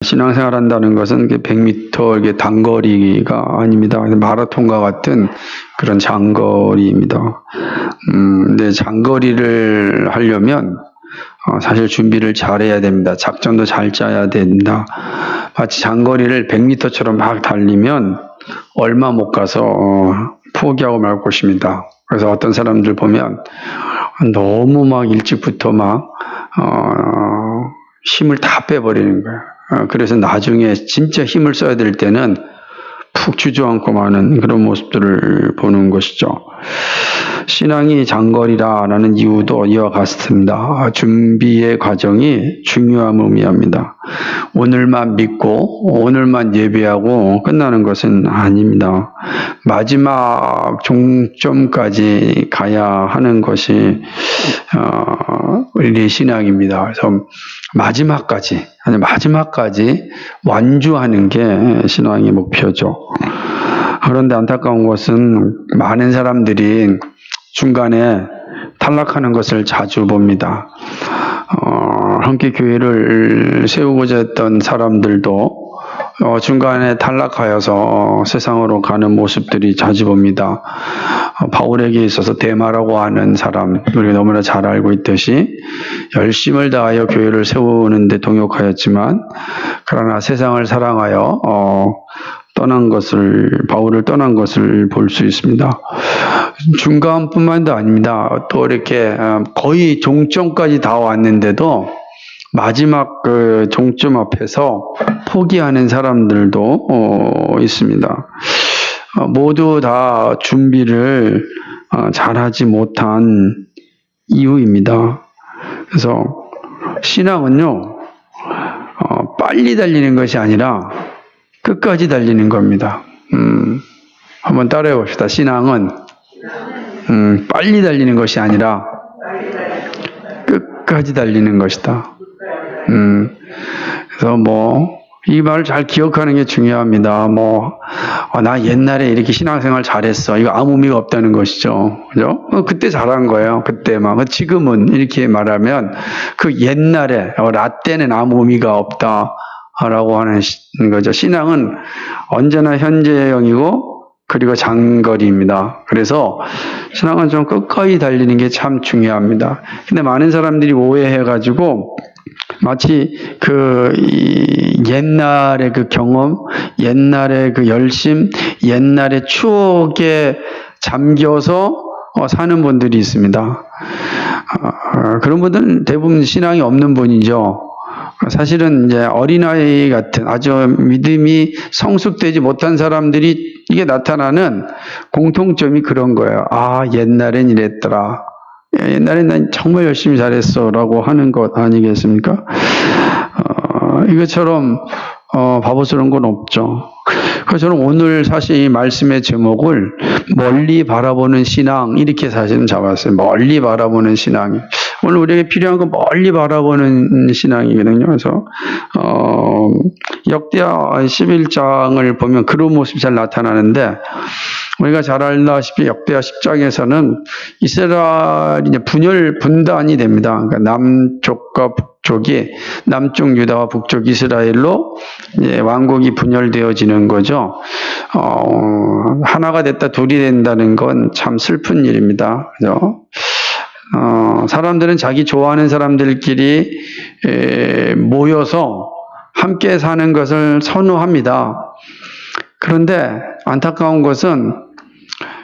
신앙생활 한다는 것은 100m 이게 단거리가 아닙니다. 마라톤과 같은 그런 장거리입니다. 근데 장거리를 하려면 사실 준비를 잘해야 됩니다. 작전도 잘 짜야 됩니다. 마치 장거리를 100m처럼 막 달리면 얼마 못 가서 포기하고 말 것입니다. 그래서 어떤 사람들 보면 너무 막 일찍부터 막 힘을 다 빼버리는 거예요. 그래서 나중에 진짜 힘을 써야 될 때는 푹 주저앉고 마는 그런 모습들을 보는 것이죠. 신앙이 장거리라는 이유도 이와 같습니다. 준비의 과정이 중요함을 의미합니다. 오늘만 믿고 오늘만 예배하고 끝나는 것은 아닙니다. 마지막 종점까지 가야 하는 것이 우리의 신앙입니다. 그래서 마지막까지 완주하는 게 신앙의 목표죠. 그런데 안타까운 것은 많은 사람들이 중간에 탈락하는 것을 자주 봅니다. 함께 교회를 세우고자 했던 사람들도 중간에 탈락하여서 세상으로 가는 모습들이 자주 봅니다. 바울에게 있어서 데마라고 하는 사람, 우리가 너무나 잘 알고 있듯이 열심을 다하여 교회를 세우는데 동역하였지만 그러나 세상을 사랑하여 바울을 떠난 것을 볼 수 있습니다. 중간뿐만도 아닙니다. 또 이렇게 거의 종점까지 다 왔는데도 마지막 그 종점 앞에서 포기하는 사람들도 있습니다. 모두 다 준비를 잘하지 못한 이유입니다. 그래서 신앙은요, 빨리 달리는 것이 아니라 끝까지 달리는 겁니다. 한번 따라해 봅시다. 신앙은 빨리 달리는 것이 아니라 끝까지 달리는 것이다. 그래서 이 말을 잘 기억하는 게 중요합니다. 나 옛날에 이렇게 신앙생활 잘했어. 이거 아무 의미가 없다는 것이죠. 그죠? 그때 잘한 거예요. 그때만. 지금은 이렇게 말하면 그 옛날에, 라떼는 아무 의미가 없다. 라고 하는 거죠. 신앙은 언제나 현재형이고, 그리고 장거리입니다. 그래서 신앙은 좀 끝까지 달리는 게 참 중요합니다. 근데 많은 사람들이 오해해가지고, 마치 옛날의 그 경험, 옛날의 그 열심, 옛날의 추억에 잠겨서 사는 분들이 있습니다. 그런 분들은 대부분 신앙이 없는 분이죠. 사실은 이제 어린아이 같은 아주 믿음이 성숙되지 못한 사람들이 이게 나타나는 공통점이 그런 거예요. 옛날엔 이랬더라. 옛날엔 난 정말 열심히 잘했어 라고 하는 것 아니겠습니까? 이것처럼 바보스러운 건 없죠. 그래서 저는 오늘 사실 이 말씀의 제목을 멀리 바라보는 신앙 이렇게 사실은 잡았어요. 멀리 바라보는 신앙. 오늘 우리에게 필요한 건 멀리 바라보는 신앙이거든요. 그래서 역대하 11장을 보면 그런 모습이 잘 나타나는데 우리가 잘 알다시피 역대하 10장에서는 이스라엘이 이제 분단이 됩니다. 그러니까 남쪽과 북쪽이 남쪽 유다와 북쪽 이스라엘로 이제 왕국이 분열되어지는 거죠. 하나가 됐다 둘이 된다는 건 참 슬픈 일입니다. 그죠? 사람들은 자기 좋아하는 사람들끼리 모여서 함께 사는 것을 선호합니다. 그런데 안타까운 것은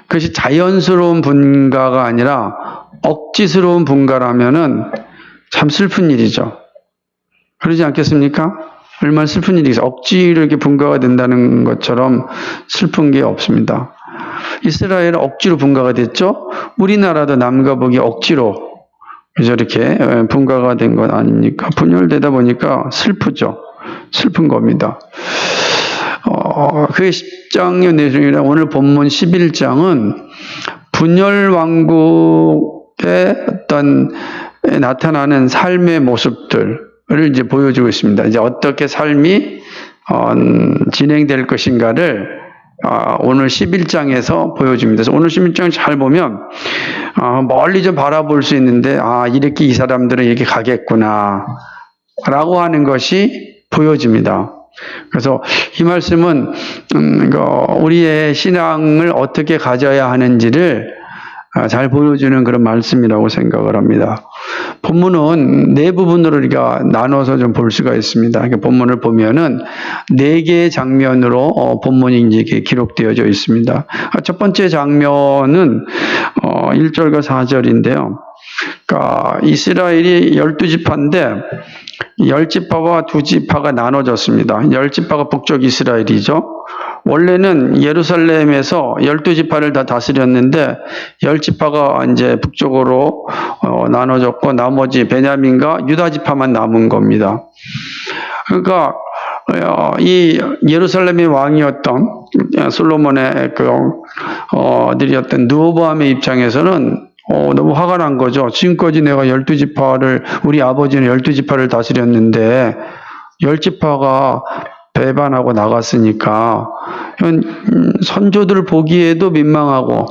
그것이 자연스러운 분가가 아니라 억지스러운 분가라면은 참 슬픈 일이죠. 그러지 않겠습니까? 얼마나 슬픈 일이겠어요. 억지로 이렇게 분가가 된다는 것처럼 슬픈 게 없습니다. 이스라엘은 억지로 분가가 됐죠. 우리나라도 남과 북이 억지로 이렇게 분가가 된 것 아닙니까? 분열되다 보니까 슬프죠. 슬픈 겁니다. 그게 10장의 내용이라 오늘 본문 11장은 분열 왕국의 어떤 나타나는 삶의 모습들을 이제 보여주고 있습니다. 이제 어떻게 삶이 진행될 것인가를 오늘 11장에서 보여줍니다. 그래서 오늘 11장 잘 보면 멀리 좀 바라볼 수 있는데 이렇게 이 사람들은 이렇게 가겠구나 라고 하는 것이 보여집니다. 그래서 이 말씀은 우리의 신앙을 어떻게 가져야 하는지를 잘 보여주는 그런 말씀이라고 생각을 합니다. 본문은 네 부분으로 우리가 나눠서 좀 볼 수가 있습니다. 본문을 보면은 네 개의 장면으로 본문이 이제 기록되어져 있습니다. 첫 번째 장면은 1절과 4절인데요. 그러니까 이스라엘이 12지파인데 10지파와 2지파가 나눠졌습니다. 10지파가 북쪽 이스라엘이죠. 원래는 예루살렘에서 12지파를 다 다스렸는데 10지파가 이제 북쪽으로 나눠졌고 나머지 베냐민과 유다지파만 남은 겁니다. 그러니까 이 예루살렘의 왕이었던 솔로몬의 들이었던 르호보암의 입장에서는 너무 화가 난 거죠. 지금까지 내가 12지파를, 우리 아버지는 12지파를 다스렸는데 10지파가 배반하고 나갔으니까 선조들 보기에도 민망하고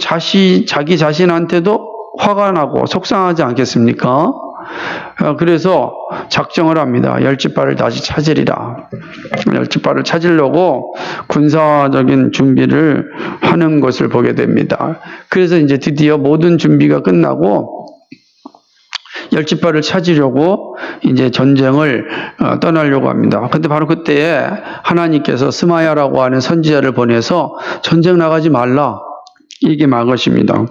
자기 자신한테도 화가 나고 속상하지 않겠습니까? 그래서 작정을 합니다. 10지파를 다시 찾으리라. 10지파를 찾으려고 군사적인 준비를 하는 것을 보게 됩니다. 그래서 이제 드디어 모든 준비가 끝나고 10지파를 찾으려고 이제 전쟁을 떠나려고 합니다. 근데 바로 그때에 하나님께서 스마야라고 하는 선지자를 보내서 전쟁 나가지 말라. 이게 막으십니다.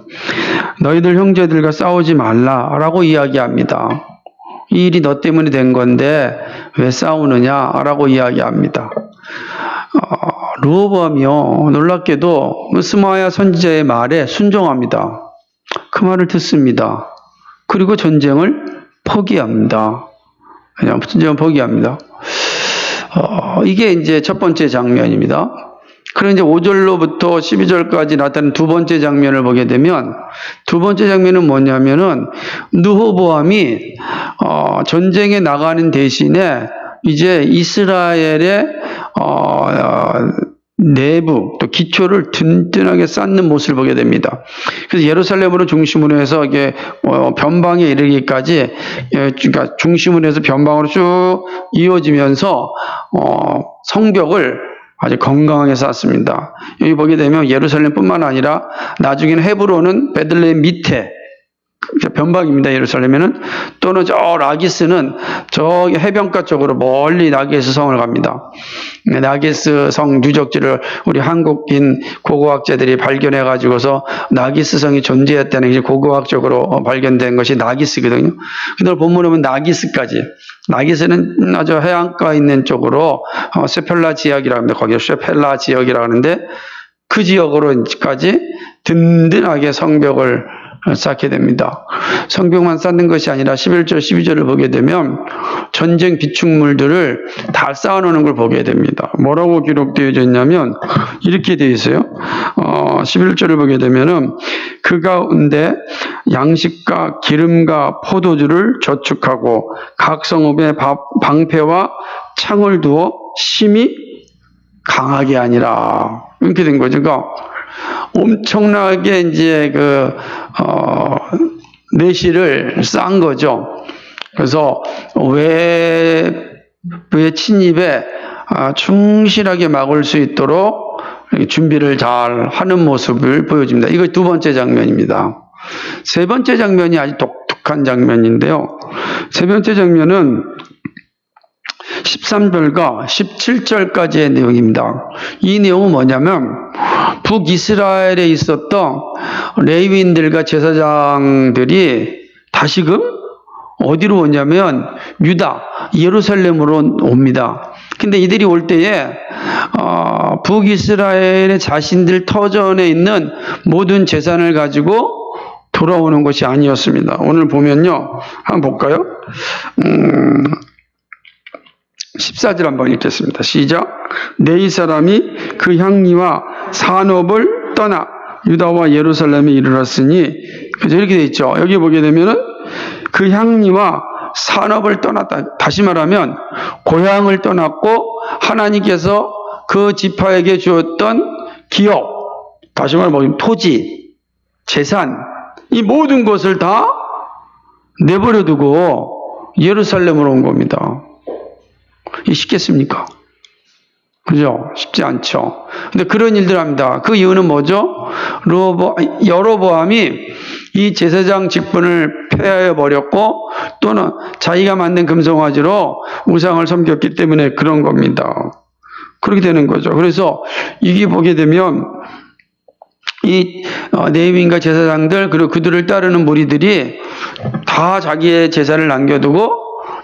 너희들 형제들과 싸우지 말라라고 이야기합니다. 이 일이 너 때문에 된 건데 왜 싸우느냐라고 이야기합니다. 르호보암이요, 놀랍게도 스마야 선지자의 말에 순종합니다. 그 말을 듣습니다. 그리고 전쟁을 포기합니다. 그냥 전쟁을 포기합니다. 이게 이제 첫 번째 장면입니다. 그럼 이제 5절로부터 12절까지 나타난 두 번째 장면을 보게 되면, 두 번째 장면은 뭐냐면은 르호보암이 전쟁에 나가는 대신에 이제 이스라엘의 내부 또 기초를 든든하게 쌓는 모습을 보게 됩니다. 그래서 예루살렘으로 중심으로 해서 이게 변방에 이르기까지, 그러니까 중심으로 해서 변방으로 쭉 이어지면서 성벽을 아주 건강하게 쌓습니다. 여기 보게 되면 예루살렘뿐만 아니라 나중에는 헤브론은 베들레헴 밑에 변방입니다. 예루살렘에는. 또는 저 라기스는 저 해변가 쪽으로 멀리 라기스 성을 갑니다. 라기스 성 유적지를 우리 한국인 고고학자들이 발견해 가지고서 라기스 성이 존재했다는 게 고고학적으로 발견된 것이 라기스거든요. 그날 본문에 보면 라기스까지. 라기스는 아주 해안가 있는 쪽으로 쉐펠라 지역이라고 합니다. 거기를 쉐펠라 지역이라고 하는데 그 지역으로까지 든든하게 성벽을 쌓게 됩니다. 성벽만 쌓는 것이 아니라 11절, 12절을 보게 되면 전쟁 비축물들을 다 쌓아놓는 걸 보게 됩니다. 뭐라고 기록되어져 있냐면 이렇게 되어 있어요. 11절을 보게 되면은 그 가운데 양식과 기름과 포도주를 저축하고 각 성읍에 방패와 창을 두어 심히 강하게 하니라. 이렇게 된 거죠. 그러니까 엄청나게 이제 내실을 쌓은 거죠. 그래서 외부의 침입에 충실하게 막을 수 있도록 준비를 잘 하는 모습을 보여줍니다. 이거 두 번째 장면입니다. 세 번째 장면이 아주 독특한 장면인데요. 세 번째 장면은 13절과 17절까지의 내용입니다. 이 내용은 뭐냐면 북이스라엘에 있었던 레위인들과 제사장들이 다시금 어디로 오냐면 유다, 예루살렘으로 옵니다. 근데 이들이 올 때에 북이스라엘의 자신들 터전에 있는 모든 재산을 가지고 돌아오는 것이 아니었습니다. 오늘 보면요, 한번 볼까요? 14절 한번 읽겠습니다. 시작. 네 사람이 그 향리와 산업을 떠나 유다와 예루살렘에 이르렀으니, 그래서 이렇게 돼 있죠. 여기 보게 되면은 그 향리와 산업을 떠났다. 다시 말하면 고향을 떠났고 하나님께서 그 지파에게 주었던 기업, 다시 말하면 토지, 재산, 이 모든 것을 다 내버려 두고 예루살렘으로 온 겁니다. 이 쉽겠습니까? 그죠? 쉽지 않죠. 근데 그런 일들 합니다. 그 이유는 뭐죠? 여로보암이 이 제사장 직분을 폐하여 버렸고 또는 자기가 만든 금송아지로 우상을 섬겼기 때문에 그런 겁니다. 그렇게 되는 거죠. 그래서 이게 보게 되면 이 레위인과 제사장들 그리고 그들을 따르는 무리들이 다 자기의 제사를 남겨두고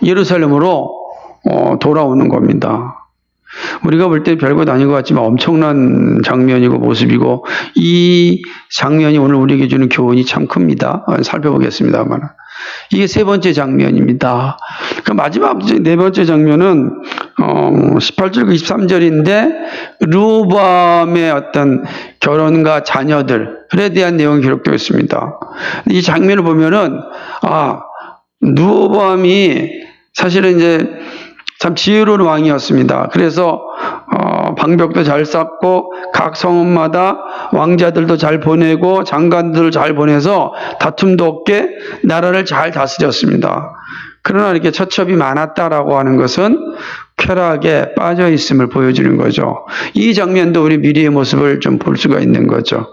예루살렘으로 돌아오는 겁니다. 우리가 볼 때 별것 아닌 것 같지만 엄청난 장면이고 모습이고 이 장면이 오늘 우리에게 주는 교훈이 참 큽니다. 살펴보겠습니다만 이게 세 번째 장면입니다. 그 마지막 네 번째 장면은 18절 23절인데 르호보암의 어떤 결혼과 자녀들에 대한 내용이 기록되어 있습니다. 이 장면을 보면은 르호보암이 사실은 이제 참 지혜로운 왕이었습니다. 그래서 방벽도 잘 쌓고 각 성읍마다 왕자들도 잘 보내고 장관들을 잘 보내서 다툼도 없게 나라를 잘 다스렸습니다. 그러나 이렇게 처첩이 많았다라고 하는 것은 쾌락에 빠져 있음을 보여주는 거죠. 이 장면도 우리 미리의 모습을 좀 볼 수가 있는 거죠.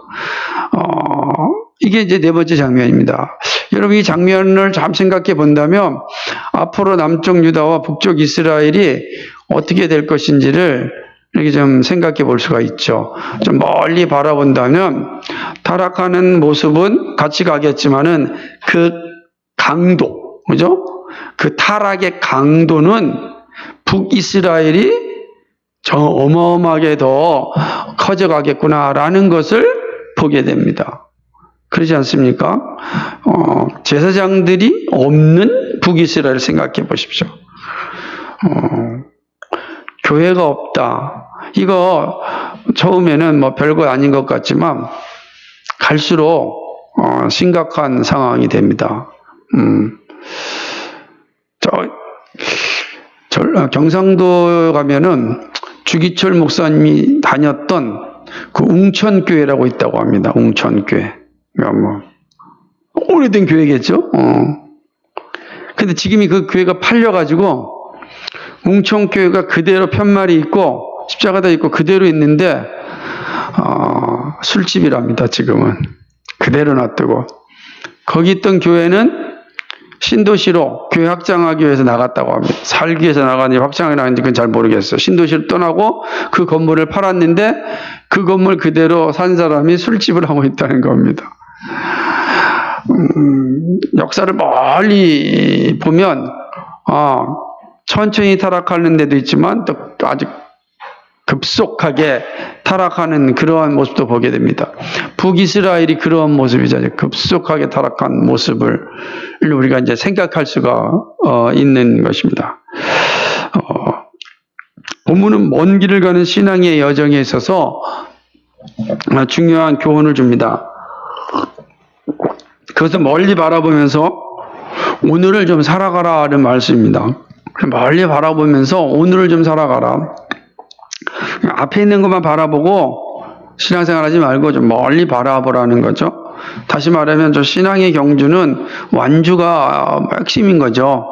이게 이제 네 번째 장면입니다. 여러분 이 장면을 참 생각해 본다면 앞으로 남쪽 유다와 북쪽 이스라엘이 어떻게 될 것인지를 이렇게 좀 생각해 볼 수가 있죠. 좀 멀리 바라본다면 타락하는 모습은 같이 가겠지만은 그 강도, 그죠? 그 타락의 강도는 북이스라엘이 저 어마어마하게 더 커져가겠구나라는 것을 보게 됩니다. 그렇지 않습니까? 제사장들이 없는 북이스라엘을 생각해 보십시오. 교회가 없다. 이거 처음에는 뭐 별거 아닌 것 같지만 갈수록 심각한 상황이 됩니다. 경상도 가면은 주기철 목사님이 다녔던 그 웅천교회라고 있다고 합니다. 웅천교회. 뭐 오래된 교회겠죠. 근데 지금이 그 교회가 팔려가지고 웅천교회가 그대로 편말이 있고 십자가도 있고 그대로 있는데 술집이랍니다. 지금은 그대로 놔두고 거기 있던 교회는 신도시로 교회 확장하기 위해서 나갔다고 합니다. 살기 위해서 나갔는지 확장하기 나갔는지 그건 잘 모르겠어요. 신도시로 떠나고 그 건물을 팔았는데 그 건물 그대로 산 사람이 술집을 하고 있다는 겁니다. 역사를 멀리 보면 천천히 타락하는 데도 있지만 또 아주 급속하게 타락하는 그러한 모습도 보게 됩니다. 북이스라엘이 그러한 모습이잖아요. 급속하게 타락한 모습을 우리가 이제 생각할 수가 있는 것입니다. 본문은 먼 길을 가는 신앙의 여정에 있어서 중요한 교훈을 줍니다. 그것을 멀리 바라보면서 오늘을 좀 살아가라는 말씀입니다. 멀리 바라보면서 오늘을 좀 살아가라. 앞에 있는 것만 바라보고 신앙생활 하지 말고 좀 멀리 바라보라는 거죠. 다시 말하면 저 신앙의 경주는 완주가 핵심인 거죠.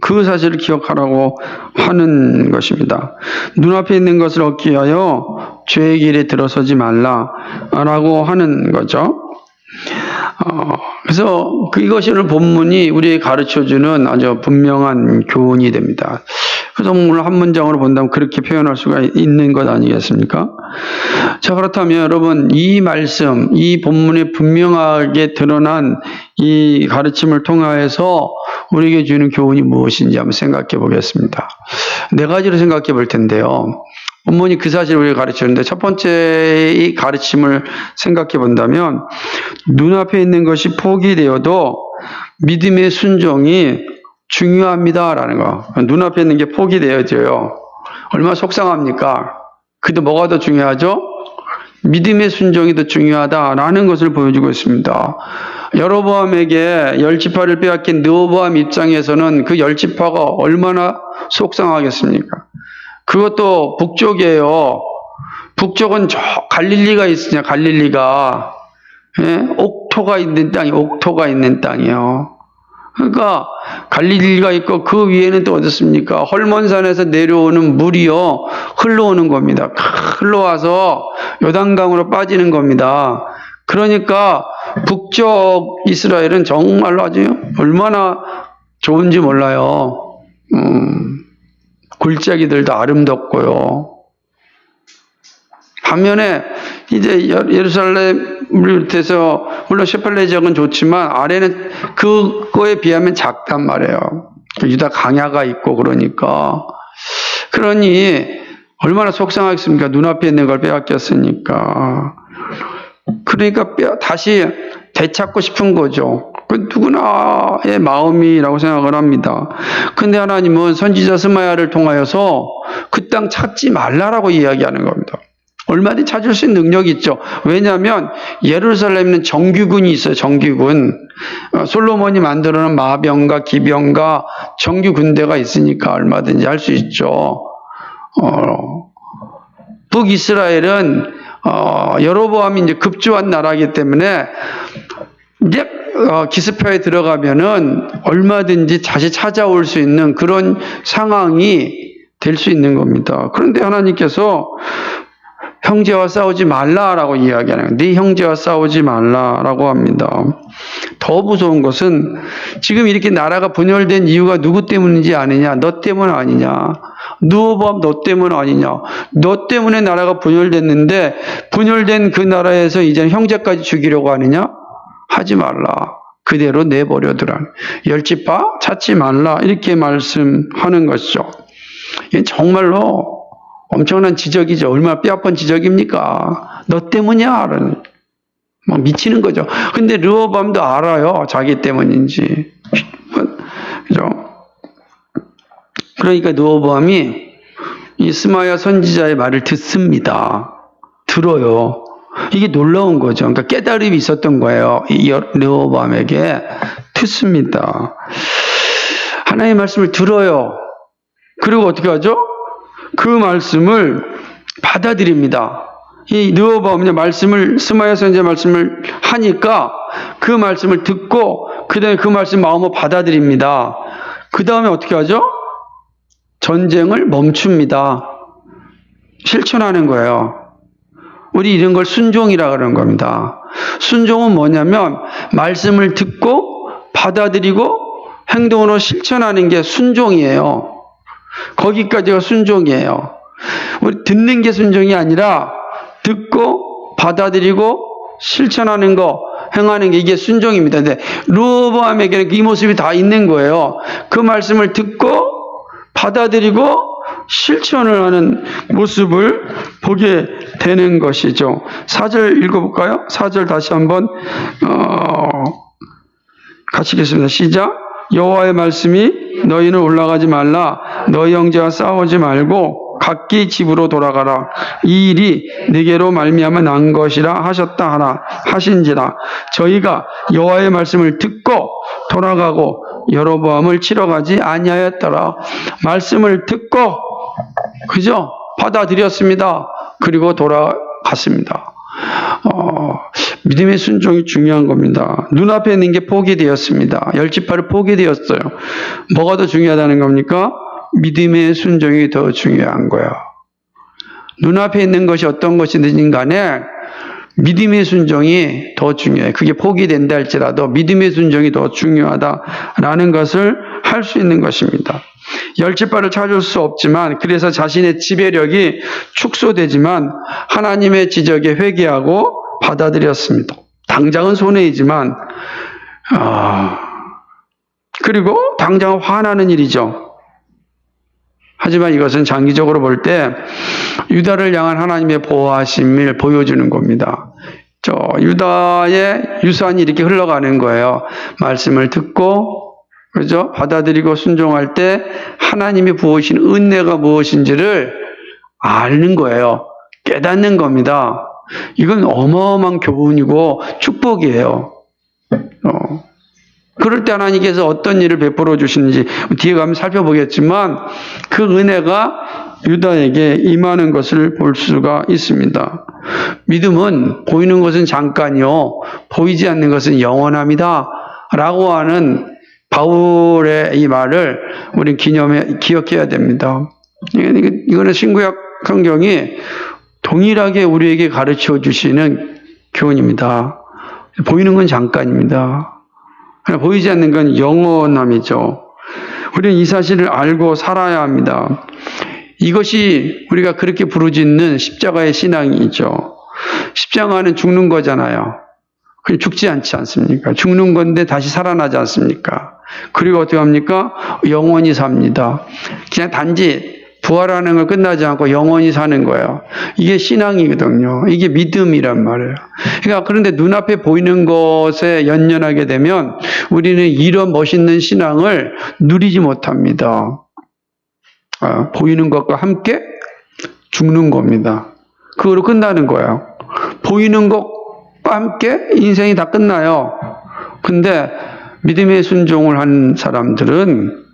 그 사실을 기억하라고 하는 것입니다. 눈앞에 있는 것을 얻기 위하여 죄의 길에 들어서지 말라라고 하는 거죠. 그래서 이것이 오늘 본문이 우리에게 가르쳐주는 아주 분명한 교훈이 됩니다. 그래서 오늘 한 문장으로 본다면 그렇게 표현할 수가 있는 것 아니겠습니까? 자, 그렇다면 여러분 이 말씀, 이 본문에 분명하게 드러난 이 가르침을 통하여서 우리에게 주는 교훈이 무엇인지 한번 생각해 보겠습니다. 네 가지로 생각해 볼 텐데요. 본문이 그 사실을 우리에게 가르치는데 첫 번째 이 가르침을 생각해 본다면 눈앞에 있는 것이 포기되어도 믿음의 순종이 중요합니다라는 거. 눈앞에 있는 게 포기되어져요. 얼마나 속상합니까? 그래도 뭐가 더 중요하죠? 믿음의 순종이 더 중요하다라는 것을 보여주고 있습니다. 여로보암에게 열지파를 빼앗긴 르호보암 입장에서는 그 열지파가 얼마나 속상하겠습니까? 그것도 북쪽이에요. 북쪽은 저 갈릴리가 있으냐, 갈릴리가. 옥토가 있는 땅이 옥토가 있는 땅이에요. 그러니까 갈릴리가 있고 그 위에는 또 어떻습니까? 헐몬산에서 내려오는 물이요 흘러오는 겁니다. 흘러와서 요단강으로 빠지는 겁니다. 그러니까 북쪽 이스라엘은 정말로 아주 얼마나 좋은지 몰라요. 골짜기들도 아름답고요. 반면에 이제 예루살렘을 비롯해서 물론 셰팔레 지역은 좋지만 아래는 그거에 비하면 작단 말이에요. 유다 강야가 있고 그러니까. 그러니 얼마나 속상하겠습니까? 눈앞에 있는 걸 빼앗겼으니까. 그러니까 다시 되찾고 싶은 거죠. 그 누구나의 마음이라고 생각을 합니다. 근데 하나님은 선지자 스마야를 통하여서 그 땅 찾지 말라라고 이야기하는 겁니다. 얼마든지 찾을 수 있는 능력이 있죠. 왜냐하면 예루살렘에는 정규군이 있어요. 정규군. 솔로몬이 만들어놓은 마병과 기병과 정규 군대가 있으니까 얼마든지 할 수 있죠. 북이스라엘은 여로보암이 이제 급주한 나라이기 때문에 이제 기습하에 들어가면은 얼마든지 다시 찾아올 수 있는 그런 상황이 될 수 있는 겁니다. 그런데 하나님께서 형제와 싸우지 말라라고 이야기하는 거예요. 네 형제와 싸우지 말라라고 합니다. 더 무서운 것은 지금 이렇게 나라가 분열된 이유가 누구 때문인지 아느냐? 너 때문 아니냐? 르호보암 너 때문 아니냐? 너 때문에 나라가 분열됐는데 분열된 그 나라에서 이제 형제까지 죽이려고 하느냐? 하지 말라. 그대로 내버려두라. 열집파 찾지 말라. 이렇게 말씀하는 것이죠. 이게 정말로 엄청난 지적이죠. 얼마나 뼈아픈 지적입니까? 너 때문이야. 막 미치는 거죠. 근데 르호보암도 알아요. 자기 때문인지. 그죠? 그러니까 르호보암이 이 스마야 선지자의 말을 듣습니다. 들어요. 이게 놀라운 거죠. 그러니까 깨달음이 있었던 거예요. 이 르호보암에게 듣습니다. 하나님의 말씀을 들어요. 그리고 어떻게 하죠? 그 말씀을 받아들입니다. 이 르호보암이 말씀을 스마야 선지자 말씀을 하니까 그 말씀을 듣고 그다음에 그 말씀 마음으로 받아들입니다. 그 다음에 어떻게 하죠? 전쟁을 멈춥니다. 실천하는 거예요. 우리 이런 걸 순종이라 그러는 겁니다. 순종은 뭐냐면 말씀을 듣고 받아들이고 행동으로 실천하는 게 순종이에요. 거기까지가 순종이에요. 우리 듣는 게 순종이 아니라 듣고 받아들이고 실천하는 거, 행하는 게 이게 순종입니다. 근데 르호보암에게는 이 모습이 다 있는 거예요. 그 말씀을 듣고 받아들이고 실천을 하는 모습을 보게 되는 것이죠. 4절 읽어볼까요? 4절 다시 한번 같이 읽겠습니다. 시작. 여호와의 말씀이 너희는 올라가지 말라. 너희 형제와 싸우지 말고 각기 집으로 돌아가라. 이 일이 네게로 말미암아 난 것이라 하셨다 하라 하신지라. 저희가 여호와의 말씀을 듣고 돌아가고 여로보암을 치러 가지 아니하였더라. 말씀을 듣고 그죠? 받아들였습니다. 그리고 돌아갔습니다. 믿음의 순종이 중요한 겁니다. 눈앞에 있는 게 포기되었습니다. 열지파를 포기되었어요. 뭐가 더 중요하다는 겁니까? 믿음의 순종이 더 중요한 거예요. 눈앞에 있는 것이 어떤 것이든 간에 믿음의 순종이 더 중요해요. 그게 포기된다 할지라도 믿음의 순종이 더 중요하다라는 것을 할 수 있는 것입니다. 열지파를 찾을 수 없지만 그래서 자신의 지배력이 축소되지만 하나님의 지적에 회개하고 받아들였습니다. 당장은 손해이지만 그리고 당장은 화나는 일이죠. 하지만 이것은 장기적으로 볼 때 유다를 향한 하나님의 보호하심을 보여주는 겁니다. 유다의 유산이 이렇게 흘러가는 거예요. 말씀을 듣고 그죠? 받아들이고 순종할 때 하나님이 부으신 은혜가 무엇인지를 아는 거예요. 깨닫는 겁니다. 이건 어마어마한 교훈이고 축복이에요. 그럴 때 하나님께서 어떤 일을 베풀어 주시는지 뒤에 가면 살펴보겠지만 그 은혜가 유다에게 임하는 것을 볼 수가 있습니다. 믿음은 보이는 것은 잠깐이요 보이지 않는 것은 영원합니다 라고 하는 바울의 이 말을 우리는 기억해야 됩니다. 이거는 신구약 성경이 동일하게 우리에게 가르쳐 주시는 교훈입니다. 보이는 건 잠깐입니다. 그러나 보이지 않는 건 영원함이죠. 우리는 이 사실을 알고 살아야 합니다. 이것이 우리가 그렇게 부르짖는 십자가의 신앙이죠. 십자가는 죽는 거잖아요. 그냥 죽지 않지 않습니까? 죽는 건데 다시 살아나지 않습니까? 그리고 어떻게 합니까? 영원히 삽니다. 그냥 단지 부활하는 걸 끝나지 않고 영원히 사는 거예요. 이게 신앙이거든요. 이게 믿음이란 말이에요. 그러니까 그런데 눈앞에 보이는 것에 연연하게 되면 우리는 이런 멋있는 신앙을 누리지 못합니다. 보이는 것과 함께 죽는 겁니다. 그거로 끝나는 거예요. 보이는 것과 함께 인생이 다 끝나요. 근데 믿음의 순종을 한 사람들은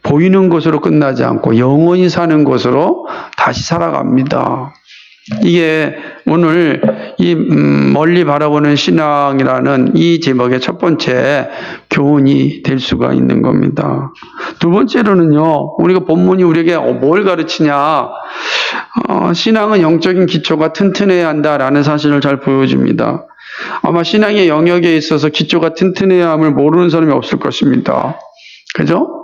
보이는 것으로 끝나지 않고 영원히 사는 것으로 다시 살아갑니다. 이게 오늘 이 멀리 바라보는 신앙이라는 이 제목의 첫 번째 교훈이 될 수가 있는 겁니다. 두 번째로는요, 우리가 본문이 우리에게 뭘 가르치냐, 신앙은 영적인 기초가 튼튼해야 한다라는 사실을 잘 보여줍니다. 아마 신앙의 영역에 있어서 기초가 튼튼해야 함을 모르는 사람이 없을 것입니다. 그죠?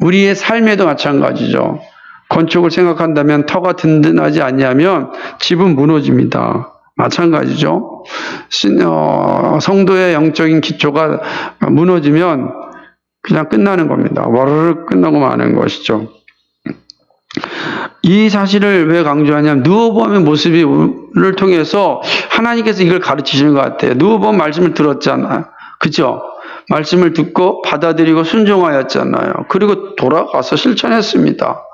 우리의 삶에도 마찬가지죠. 건축을 생각한다면 터가 든든하지 않냐면 집은 무너집니다. 마찬가지죠. 성도의 영적인 기초가 무너지면 그냥 끝나는 겁니다. 와르르 끝나고 마는 것이죠. 이 사실을 왜 강조하냐면 누워보면 모습을 통해서 하나님께서 이걸 가르치시는 것 같아요. 누워보면 말씀을 들었잖아요. 그죠? 말씀을 듣고 받아들이고 순종하였잖아요. 그리고 돌아가서 실천했습니다.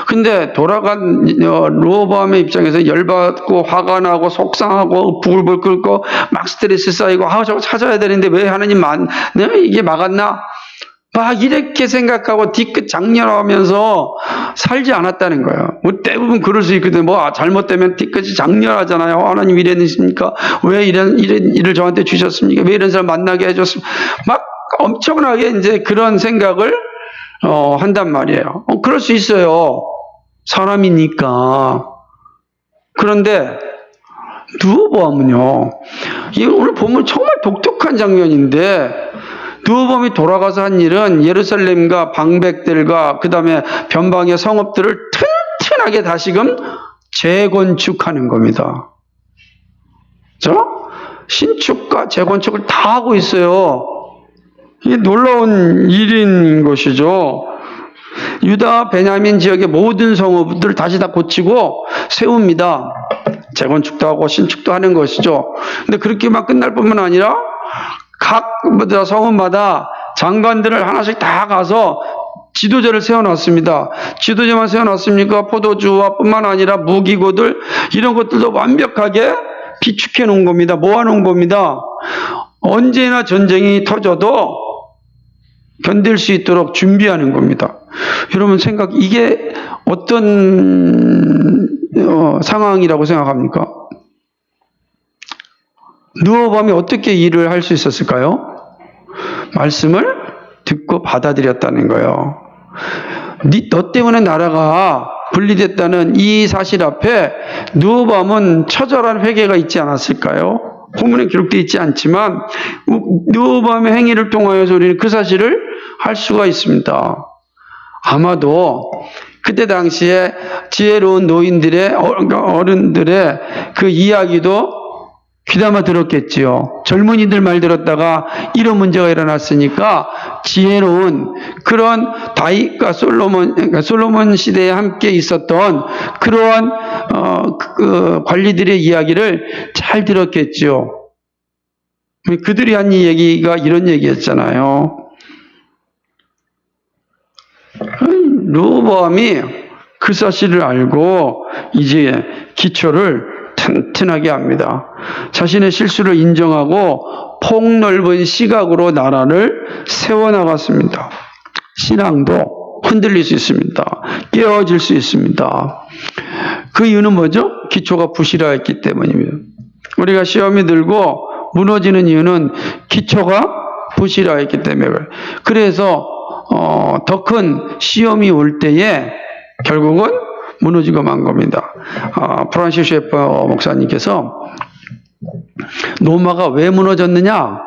근데 돌아간 르호보암의 입장에서 열받고 화가 나고 속상하고 부글부글 끓고 막 스트레스 쌓이고 저거 찾아야 되는데 왜 하나님 이게 막았나? 막 이렇게 생각하고 뒤끝 장렬하면서 살지 않았다는 거예요. 뭐 대부분 그럴 수 있거든요. 잘못되면 뒤끝이 장렬하잖아요. 하나님 이랬습니까? 왜 이런 일을 저한테 주셨습니까? 왜 이런 사람 만나게 해줬습니까? 막 엄청나게 이제 그런 생각을 한단 말이에요. 그럴 수 있어요. 사람이니까. 그런데 누워보면요, 오늘 보면 정말 독특한 장면인데, 르호보암이 돌아가서 한 일은 예루살렘과 방백들과 그 다음에 변방의 성읍들을 튼튼하게 다시금 재건축하는 겁니다. 그렇죠? 신축과 재건축을 다 하고 있어요. 이게 놀라운 일인 것이죠. 유다, 베냐민 지역의 모든 성읍들을 다시 다 고치고 세웁니다. 재건축도 하고 신축도 하는 것이죠. 근데 그렇게만 끝날 뿐만 아니라 각 성읍마다 장관들을 하나씩 다 가서 지도자를 세워놨습니다. 지도자만 세워놨습니까? 포도주와 뿐만 아니라 무기고들 이런 것들도 완벽하게 비축해 놓은 겁니다. 모아놓은 겁니다. 언제나 전쟁이 터져도 견딜 수 있도록 준비하는 겁니다. 여러분 이게 어떤 상황이라고 생각합니까? 르호보암이 어떻게 일을 할 수 있었을까요? 말씀을 듣고 받아들였다는 거예요. 너 때문에 나라가 분리됐다는 이 사실 앞에 르호보암은 처절한 회개가 있지 않았을까요? 본문에 기록되어 있지 않지만 르호보암의 행위를 통하여서 우리는 그 사실을 할 수가 있습니다. 아마도 그때 당시에 지혜로운 노인들의 어른들의 그 이야기도 귀담아 들었겠지요. 젊은이들 말 들었다가 이런 문제가 일어났으니까 지혜로운 그런 다윗과 솔로몬 시대에 함께 있었던 그러한 그 관리들의 이야기를 잘 들었겠지요. 그들이 한 얘기가 이런 얘기였잖아요. 르호보암이 그 사실을 알고 이제 기초를 튼튼하게 합니다. 자신의 실수를 인정하고 폭넓은 시각으로 나라를 세워나갔습니다. 신앙도 흔들릴 수 있습니다. 깨어질 수 있습니다. 그 이유는 뭐죠? 기초가 부실하였기 때문입니다. 우리가 시험이 들고 무너지는 이유는 기초가 부실하였기 때문에 그래요. 그래서 더 큰 시험이 올 때에 결국은 무너지고 만 겁니다. 프란시스 셰퍼 목사님께서 노마가 왜 무너졌느냐?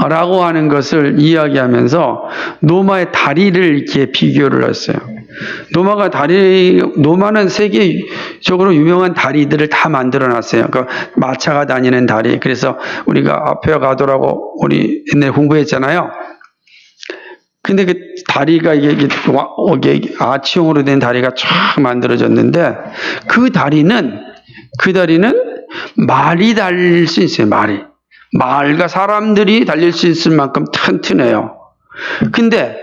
라고 하는 것을 이야기하면서 노마의 다리를 이렇게 비교를 했어요. 노마는 세계적으로 유명한 다리들을 다 만들어 놨어요. 그러니까 마차가 다니는 다리. 그래서 우리가 앞에 가도라고 우리 옛날에 공부했잖아요. 근데 그 다리가 이게 아치형으로 된 다리가 쫙 만들어졌는데 그 다리는 말이 달릴 수 있어요. 말과 사람들이 달릴 수 있을 만큼 튼튼해요. 근데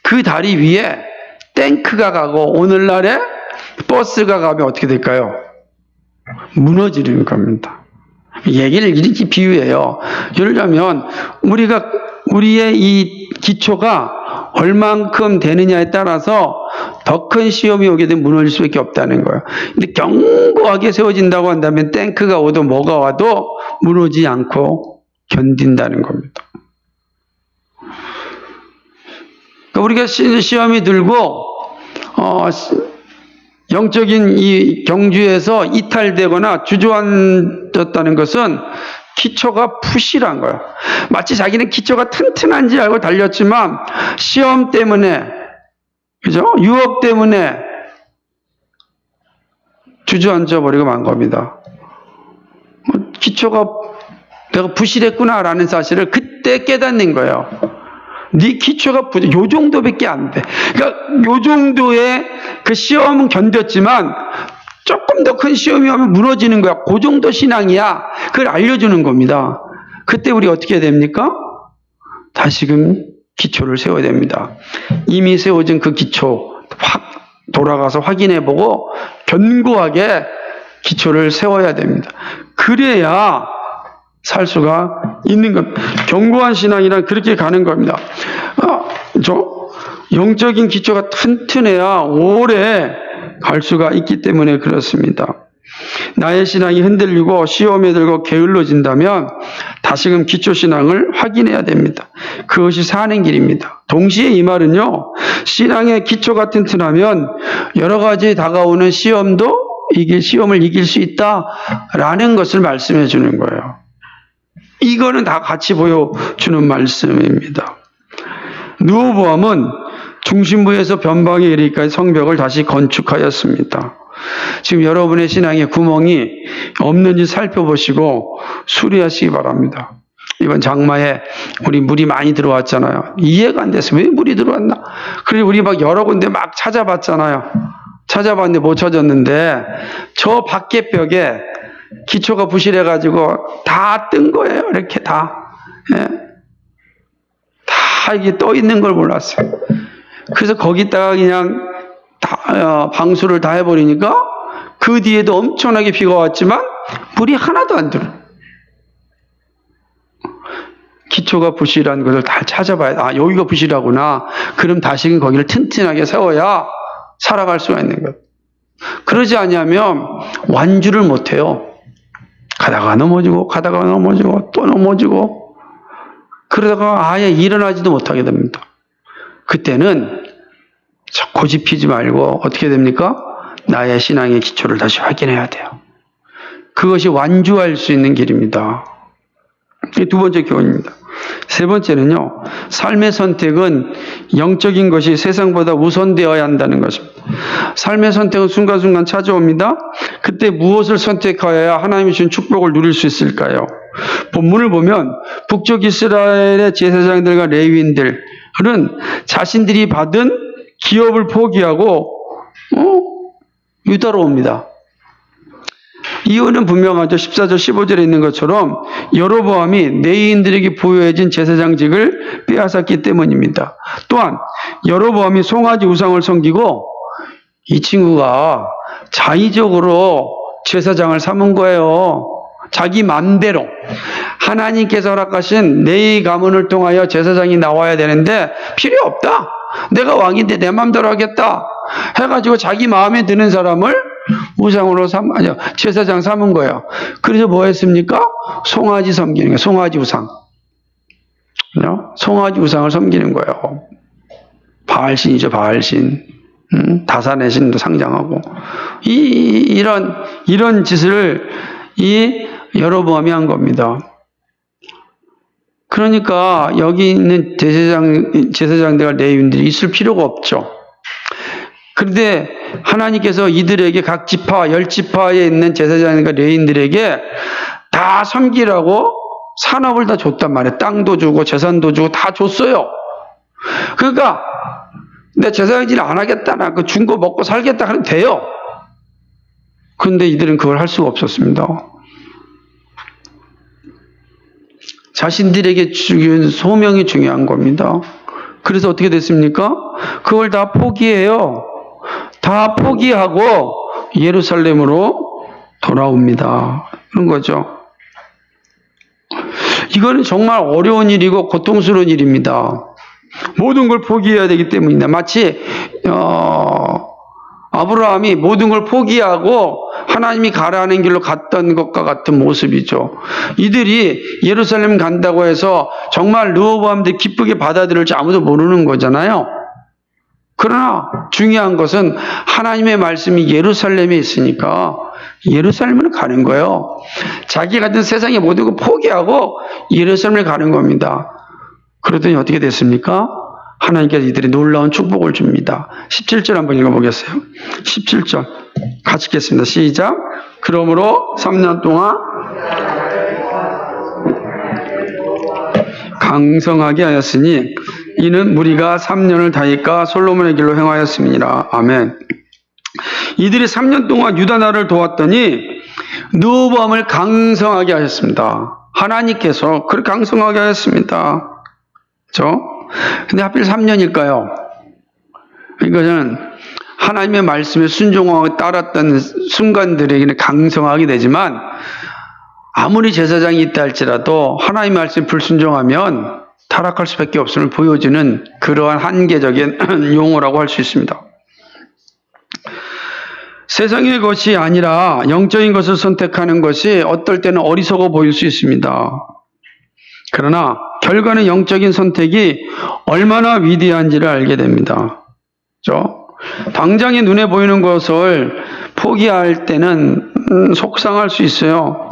그 다리 위에 탱크가 가고 오늘날에 버스가 가면 어떻게 될까요? 무너지는 겁니다. 얘기를 이렇게 비유해요. 예를 들면 우리의 이 기초가 얼만큼 되느냐에 따라서 더 큰 시험이 오게 되면 무너질 수밖에 없다는 거예요. 근데 견고하게 세워진다고 한다면 탱크가 오도 뭐가 와도 무너지지 않고 견딘다는 겁니다. 그러니까 우리가 시험이 들고 영적인 이 경주에서 이탈되거나 주저앉았다는 것은 기초가 부실한 거예요. 마치 자기는 기초가 튼튼한지 알고 달렸지만 시험 때문에, 그죠? 유혹 때문에 주저앉아 버리고 만 겁니다. 기초가 내가 부실했구나라는 사실을 그때 깨닫는 거예요. 네 기초가 요 정도밖에 안 돼. 그러니까 요 정도의 그 시험은 견뎠지만 조금 더 큰 시험이 오면 무너지는 거야. 그 정도 신앙이야. 그걸 알려주는 겁니다. 그때 우리 어떻게 해야 됩니까? 다시금 기초를 세워야 됩니다. 이미 세워진 그 기초 확 돌아가서 확인해보고 견고하게 기초를 세워야 됩니다. 그래야 살 수가 있는 겁니다. 견고한 신앙이란 그렇게 가는 겁니다. 영적인 기초가 튼튼해야 오래 갈 수가 있기 때문에 그렇습니다. 나의 신앙이 흔들리고 시험에 들고 게을러진다면 다시금 기초 신앙을 확인해야 됩니다. 그것이 사는 길입니다. 동시에 이 말은요, 신앙의 기초가 튼튼하면 여러 가지 다가오는 시험을 이길 수 있다라는 것을 말씀해 주는 거예요. 이거는 다 같이 보여주는 말씀입니다. 르호보암은 중심부에서 변방에 이르기까지 성벽을 다시 건축하였습니다. 지금 여러분의 신앙에 구멍이 없는지 살펴보시고 수리하시기 바랍니다. 이번 장마에 우리 물이 많이 들어왔잖아요. 이해가 안 돼서 왜 물이 들어왔나? 그리고 우리 막 여러 군데 막 찾아봤잖아요. 찾아봤는데 못 찾았는데 저 밖에 벽에 기초가 부실해가지고 다 뜬 거예요. 이렇게 다. 예. 다 이게 떠 있는 걸 몰랐어요. 그래서 거기다가 그냥 방수를 다 해버리니까 그 뒤에도 엄청나게 비가 왔지만 물이 하나도 안 들어. 기초가 부실한 것을 다 찾아봐야 여기가 부실하구나. 그럼 다시금 거기를 튼튼하게 세워야 살아갈 수가 있는 것. 그러지 않으면 완주를 못해요. 가다가 넘어지고 또 넘어지고 그러다가 아예 일어나지도 못하게 됩니다. 그때는 고집 피지 말고 어떻게 됩니까? 나의 신앙의 기초를 다시 확인해야 돼요. 그것이 완주할 수 있는 길입니다. 이게 두 번째 교훈입니다. 세 번째는요, 삶의 선택은 영적인 것이 세상보다 우선되어야 한다는 것입니다. 삶의 선택은 순간순간 찾아옵니다. 그때 무엇을 선택하여야 하나님이 주신 축복을 누릴 수 있을까요? 본문을 보면 북쪽 이스라엘의 제사장들과 레위인들은 자신들이 받은 기업을 포기하고 유다로 옵니다. 이유는 분명하죠. 14절 15절에 있는 것처럼 여로보암이 레위인들에게 부여해진 제사장직을 빼앗았기 때문입니다. 또한 여로보암이 송아지 우상을 섬기고 이 친구가 자의적으로 제사장을 삼은 거예요. 자기 맘대로. 하나님께서 허락하신 레위 가문을 통하여 제사장이 나와야 되는데 필요 없다. 내가 왕인데 내 맘대로 하겠다. 해가지고 자기 마음에 드는 사람을 우상으로 제사장 삼은 거예요. 그래서 뭐 했습니까? 송아지 섬기는 거예요. 송아지 우상. 송아지 우상을 섬기는 거예요. 바알신이죠, 바알신. 다산의 신도 상장하고. 이런 짓을 여로보암이 한 겁니다. 그러니까 여기 있는 제사장들과 레위인들이 있을 필요가 없죠. 그런데 하나님께서 이들에게 각 지파, 10지파에 있는 제사장과 레위인들에게 다 섬기라고 산업을 다 줬단 말이에요. 땅도 주고 재산도 주고 다 줬어요. 그러니까 내 제사장질 안 하겠다, 나 그 준 거 먹고 살겠다 하면 돼요. 그런데 이들은 그걸 할 수가 없었습니다. 자신들에게 준 소명이 중요한 겁니다. 그래서 어떻게 됐습니까? 그걸 다 포기해요. 다 포기하고 예루살렘으로 돌아옵니다. 그런 거죠. 이거는 정말 어려운 일이고 고통스러운 일입니다. 모든 걸 포기해야 되기 때문입니다. 마치 아브라함이 모든 걸 포기하고 하나님이 가라는 길로 갔던 것과 같은 모습이죠. 이들이 예루살렘 간다고 해서 정말 르호보암들 기쁘게 받아들일지 아무도 모르는 거잖아요. 그러나 중요한 것은 하나님의 말씀이 예루살렘에 있으니까 예루살렘으로 가는 거예요. 자기 같은 세상의 모든 걸 포기하고 예루살렘에 가는 겁니다. 그러더니 어떻게 됐습니까? 하나님께서 이들이 놀라운 축복을 줍니다. 17절 한번 읽어보겠어요. 17절 같이 읽겠습니다. 시작. 그러므로 3년 동안 강성하게 하였으니 이는 무리가 3년을 다니까 솔로몬의 길로 행하였음이니라. 아멘. 이들이 3년 동안 유다 나라를 도왔더니 르호보암을 강성하게 하셨습니다. 하나님께서 그렇게 강성하게 하셨습니다. 그렇죠? 근데 하필 3년일까요? 이것은 하나님의 말씀에 순종하고 따랐던 순간들에게는 강성하게 되지만 아무리 제사장이 있다 할지라도 하나님의 말씀에 불순종하면 타락할 수밖에 없음을 보여주는 그러한 한계적인 용어라고 할 수 있습니다. 세상의 것이 아니라 영적인 것을 선택하는 것이 어떨 때는 어리석어 보일 수 있습니다. 그러나 결과는 영적인 선택이 얼마나 위대한지를 알게 됩니다. 그렇죠? 당장에 눈에 보이는 것을 포기할 때는 속상할 수 있어요.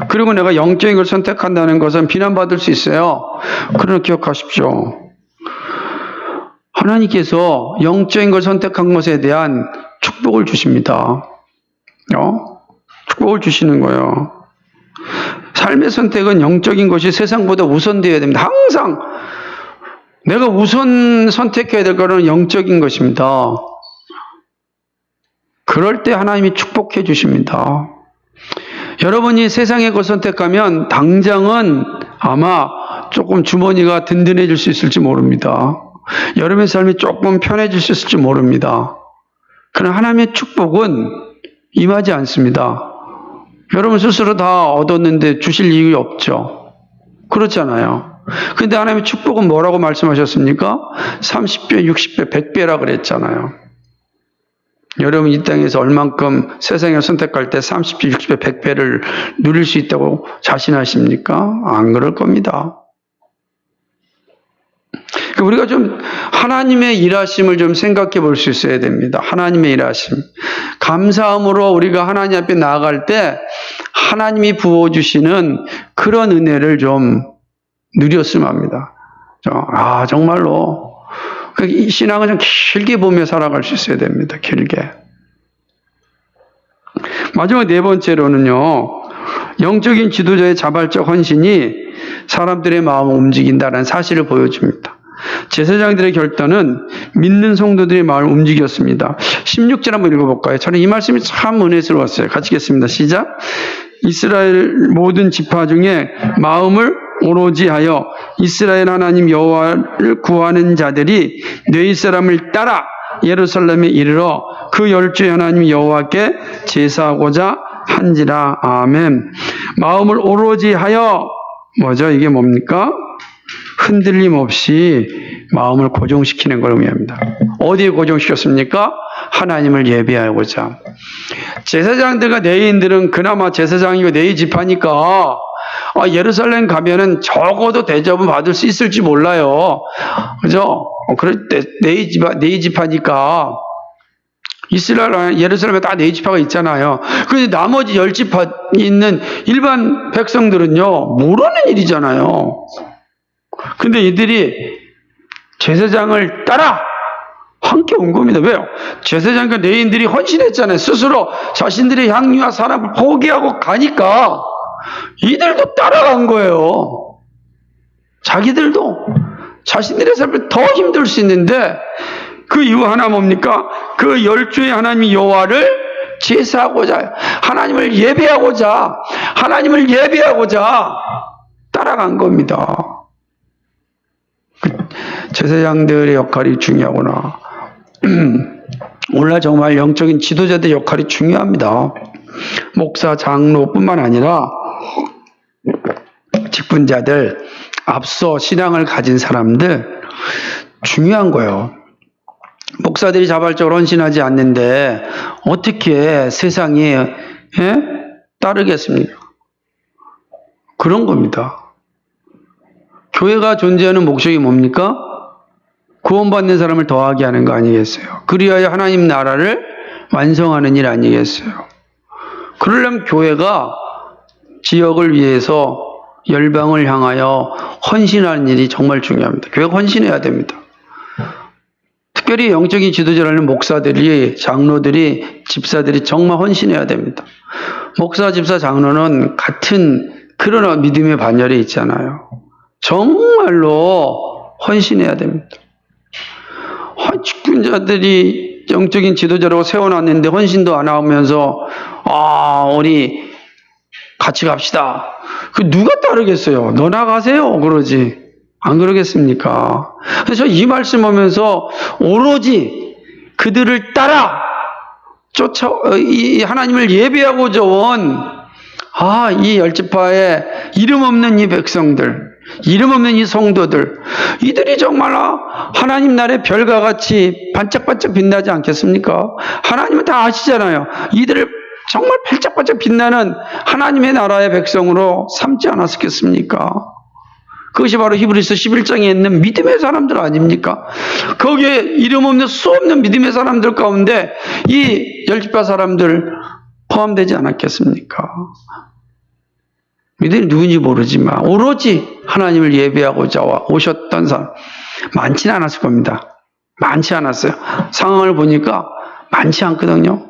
그리고 내가 영적인 걸 선택한다는 것은 비난받을 수 있어요. 그러나 기억하십시오. 하나님께서 영적인 걸 선택한 것에 대한 축복을 주십니다. 축복을 주시는 거예요. 삶의 선택은 영적인 것이 세상보다 우선되어야 됩니다. 항상 내가 우선 선택해야 될 거는 영적인 것입니다. 그럴 때 하나님이 축복해 주십니다. 여러분이 세상의 것 선택하면 당장은 아마 조금 주머니가 든든해질 수 있을지 모릅니다. 여러분의 삶이 조금 편해질 수 있을지 모릅니다. 그러나 하나님의 축복은 임하지 않습니다. 여러분 스스로 다 얻었는데 주실 이유 없죠. 그렇잖아요. 그런데 하나님의 축복은 뭐라고 말씀하셨습니까? 30배, 60배, 100배라 그랬잖아요. 여러분 이 땅에서 얼만큼 세상을 선택할 때 30배, 60배, 100배를 누릴 수 있다고 자신하십니까? 안 그럴 겁니다. 우리가 좀 하나님의 일하심을 좀 생각해 볼 수 있어야 됩니다. 하나님의 일하심. 감사함으로 우리가 하나님 앞에 나아갈 때 하나님이 부어주시는 그런 은혜를 좀 누렸으면 합니다. 정말로. 이 신앙을 좀 길게 보며 살아갈 수 있어야 됩니다. 길게. 마지막 네 번째로는요. 영적인 지도자의 자발적 헌신이 사람들의 마음을 움직인다는 사실을 보여줍니다. 제사장들의 결단은 믿는 성도들의 마음을 움직였습니다. 16절 한번 읽어볼까요? 저는 이 말씀이 참 은혜스러웠어요. 같이 읽겠습니다. 시작. 이스라엘 모든 지파 중에 마음을 오로지 하여 이스라엘 하나님 여호와를 구하는 자들이 뇌 사람을 따라 예루살렘에 이르러 그 12 하나님 여호와께 제사하고자 한지라. 아멘. 마음을 오로지 하여 뭐죠? 이게 뭡니까? 흔들림 없이 마음을 고정시키는 걸 의미합니다. 어디에 고정시켰습니까? 하나님을 예배하고자. 제사장들과 레위인들은 그나마 제사장이고 레위 지파니까 예루살렘 가면은 적어도 대접은 받을 수 있을지 몰라요. 그죠? 그럴 때 네 지파니까 이스라엘 예루살렘에 다 네 지파가 있잖아요. 근데 나머지 10지파 있는 일반 백성들은요 모르는 일이잖아요. 근데 이들이 제사장을 따라 함께 온 겁니다. 왜요? 제사장과 레위인들이 헌신했잖아요. 스스로 자신들의 향유와 사랑을 포기하고 가니까 이들도 따라간 거예요. 자기들도 자신들의 삶을 더 힘들 수 있는데 그 이유 하나 뭡니까? 그 10주의 하나님 여호와를 제사하고자, 하나님을 예배하고자 따라간 겁니다. 제사장들의 역할이 중요하구나. 오늘날 정말 영적인 지도자들의 역할이 중요합니다. 목사, 장로뿐만 아니라 직분자들, 앞서 신앙을 가진 사람들 중요한 거예요. 목사들이 자발적으로 헌신하지 않는데 어떻게 세상이 따르겠습니까? 그런 겁니다. 교회가 존재하는 목적이 뭡니까? 구원받는 사람을 더하게 하는 거 아니겠어요? 그리하여 하나님 나라를 완성하는 일 아니겠어요? 그러려면 교회가 지역을 위해서 열방을 향하여 헌신하는 일이 정말 중요합니다. 교회가 헌신해야 됩니다. 특별히 영적인 지도자라는 목사들이, 장로들이, 집사들이 정말 헌신해야 됩니다. 목사, 집사, 장로는 같은 그런 믿음의 반열에 있잖아요. 정말로 헌신해야 됩니다. 직분자들이 영적인 지도자라고 세워놨는데 헌신도 안 하면서 우리 같이 갑시다. 그 누가 따르겠어요? 너나 가세요. 그러지. 안 그러겠습니까? 그래서 이 말씀하면서 오로지 그들을 따라 이 하나님을 예배하고자 온 이 10지파의 이름 없는 이 백성들, 이름 없는 이 성도들, 이들이 정말 하나님 나라의 별과 같이 반짝반짝 빛나지 않겠습니까? 하나님은 다 아시잖아요. 이들을 정말 반짝반짝 빛나는 하나님의 나라의 백성으로 삼지 않았겠습니까? 그것이 바로 히브리서 11장에 있는 믿음의 사람들 아닙니까? 거기에 이름 없는 수 없는 믿음의 사람들 가운데 이 10지파 사람들 포함되지 않았겠습니까? 이들이 누군지 모르지만 오로지 하나님을 예배하고자 오셨던 사람 많지는 않았을 겁니다. 많지 않았어요. 상황을 보니까 많지 않거든요.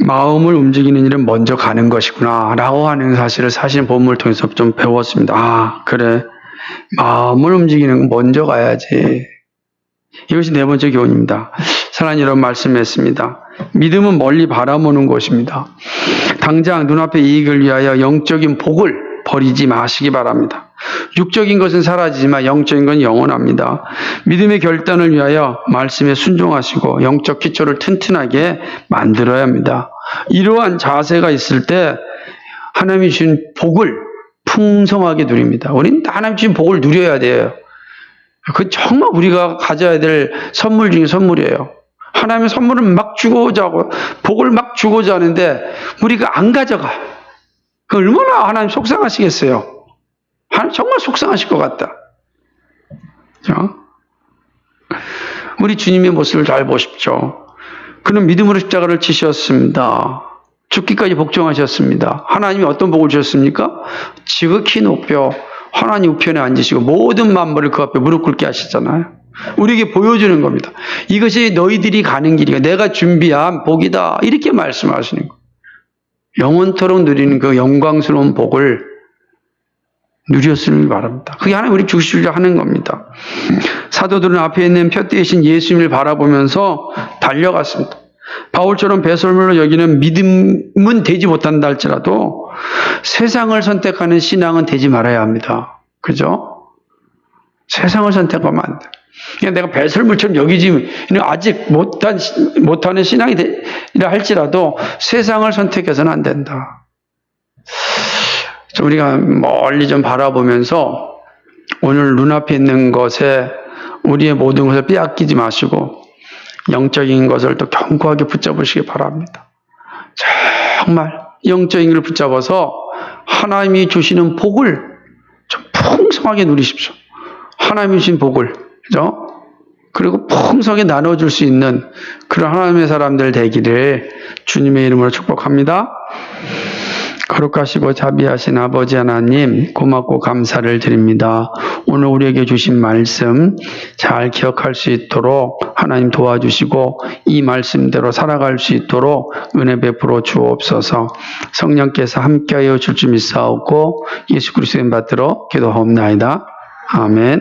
마음을 움직이는 일은 먼저 가는 것이구나 라고 하는 사실을 사실 본문을 통해서 좀 배웠습니다. 그래, 마음을 움직이는 건 먼저 가야지. 이것이 네 번째 교훈입니다. 사랑하는 여러분, 말씀했습니다. 믿음은 멀리 바라보는 것입니다. 당장 눈앞의 이익을 위하여 영적인 복을 버리지 마시기 바랍니다. 육적인 것은 사라지지만 영적인 건 영원합니다. 믿음의 결단을 위하여 말씀에 순종하시고 영적 기초를 튼튼하게 만들어야 합니다. 이러한 자세가 있을 때 하나님이 주신 복을 풍성하게 누립니다. 우리는 하나님 주신 복을 누려야 돼요. 그건 정말 우리가 가져야 될 선물 중에 선물이에요. 하나님의 선물을 막 주고자 하고 복을 막 주고자 하는데 우리가 안 가져가. 그 얼마나 하나님 속상하시겠어요. 하나님 정말 속상하실 것 같다. 우리 주님의 모습을 잘 보십시오. 그는 믿음으로 십자가를 지셨습니다. 죽기까지 복종하셨습니다. 하나님이 어떤 복을 주셨습니까? 지극히 높여 하나님 우편에 앉으시고 모든 만물을 그 앞에 무릎 꿇게 하시잖아요. 우리에게 보여주는 겁니다. 이것이 너희들이 가는 길이야. 내가 준비한 복이다. 이렇게 말씀하시는 거예요. 영원토록 누리는 그 영광스러운 복을 누렸으길 바랍니다. 그게 하나님 우리 주시려 하는 겁니다. 사도들은 앞에 있는 표 대신 예수님을 바라보면서 달려갔습니다. 바울처럼 배설물로 여기는 믿음은 되지 못한다 할지라도 세상을 선택하는 신앙은 되지 말아야 합니다. 그죠? 세상을 선택하면 안 돼. 그냥 내가 배설물처럼 여기지 아직 못하는 신앙이 되라 할지라도 세상을 선택해서는 안 된다. 우리가 멀리 좀 바라보면서 오늘 눈앞에 있는 것에 우리의 모든 것을 빼앗기지 마시고 영적인 것을 또 견고하게 붙잡으시기 바랍니다. 정말 영적인 걸 붙잡아서 하나님이 주시는 복을 좀 풍성하게 누리십시오. 하나님이 주신 복을, 그죠? 그리고 풍성하게 나눠줄 수 있는 그런 하나님의 사람들 되기를 주님의 이름으로 축복합니다. 거룩하시고 자비하신 아버지 하나님, 고맙고 감사를 드립니다. 오늘 우리에게 주신 말씀 잘 기억할 수 있도록 하나님 도와주시고 이 말씀대로 살아갈 수 있도록 은혜 베풀어 주옵소서. 성령께서 함께하여 줄 줄 믿사옵고 예수 그리스도의 이름 받들어 기도하옵나이다. 아멘.